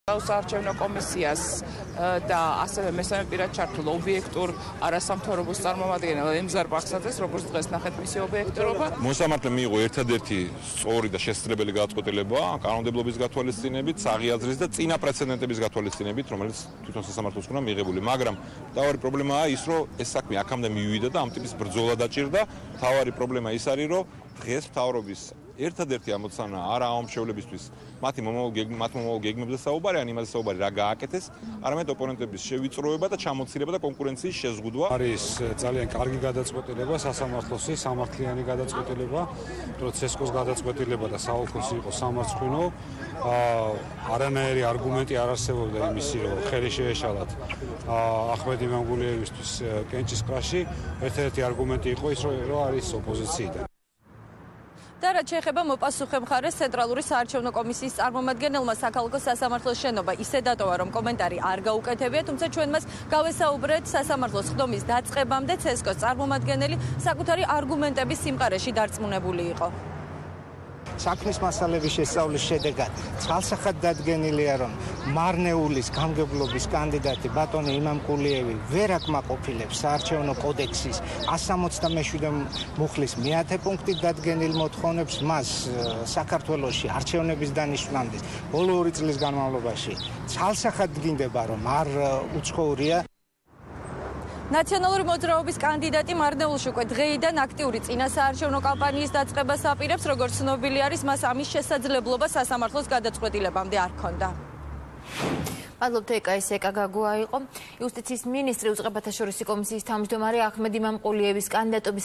საარჩევნო კომისიას და ასევე მესამე პირად ჩართულ ობიექტურ არასამთავრობო წარმომადგენელ ემზარ ბახსაძეს, როგორც დღეს ნახეთ მისი ობიექტურობა. მოსამართლემ მიიღო ერთადერთი სწორი და შესაძლებელი გადაწყვეტილება კანონმდებლობის გათვალისწინებით, საღიაზრის და წინა პრეცედენტების გათვალისწინებით, რომელიც თვითონ სასამართლოს უნდა მიიღებული, მაგრამ მთავარი პრობლემაა ის, რომ ეს საქმე აქამდე მივიდა და ამ ტიპის ბრძოლა დაჭირდა. მთავარი პრობლემა ის არის, რომ დღეს მთავრობის ერთადერთი ამოცანა არა ამ შეულებისთვის მათ მომავალ გეგმებზე საუბარი, ან იმაზე საუბარი რა გააკეთეს, არამედ ოპონენტების შევიწროება და ჩამოცირება და კონკურენციის შეზღუდვა. არის ძალიან კარგი გადაწყვეტილება სასამართლოსი, სამართლიანი გადაწყვეტილება, პროცესკოს გადაწყვეტილება და საოლქოს იყო სამარცხვინო. არანაირი არგუმენტი არ არსებობდა იმისი, რომ ხელი შეეშალათ ახმედი მამგულიევისთვის კენჭისყრაში. ერთადერთი არგუმენტი იყო ის, რომ არის ოპოზიციიდან. და რაც შეეხება მოპასუხე მხარეს ცენტრალური საარჩევნო კომისიის წარმომადგენელმა საქალაქო სასამართლოს შენობა ისე დატოვა, რომ კომენტარი არ გაუკეთებია, თუმცა ჩვენ მას გავესაუბრეთ სასამართლოს ხდომის დაწყებამდე ცესკოს წარმომადგენელი საკუთარი არგუმენტების სიმყარეში დარწმუნებული იყო. საქმის მასალების შესწავლის შედეგად ცალსახად დადგენილია, რომ მარნეულის გამგებლობის კანდიდატი ბატონი იმამკულიევი ვერ აკმაყოფილებს საარჩევნო კოდექსის 167 მუხლის მე-10 პუნქტით დადგენილ მოთხოვნებს, მას საქართველოში არჩევნების დანიშვნამდე ბოლო 2 წლის განმავლობაში ცალსახად დგინდება, რომ არ უცხოურია. ნაციონალური მოძრაობის კანდიდატი მარნეულში უკვე დღეიდან აქტიური წინა საარჩევნო კამპანიის დაწყებას აპირებს, როგორც ცნობილი არის, მას ამის შესაძლებლობა სასამართლოს გადაწყვეტილებამდე არ ჰქონდა. მადლობთ, ეს ეკა გაგუა იყო. იუსტიციის მინისტრი უწყებათა შორისი კომისიის თავმჯდომარე ახმედი მამყულიევის კანდიდატობის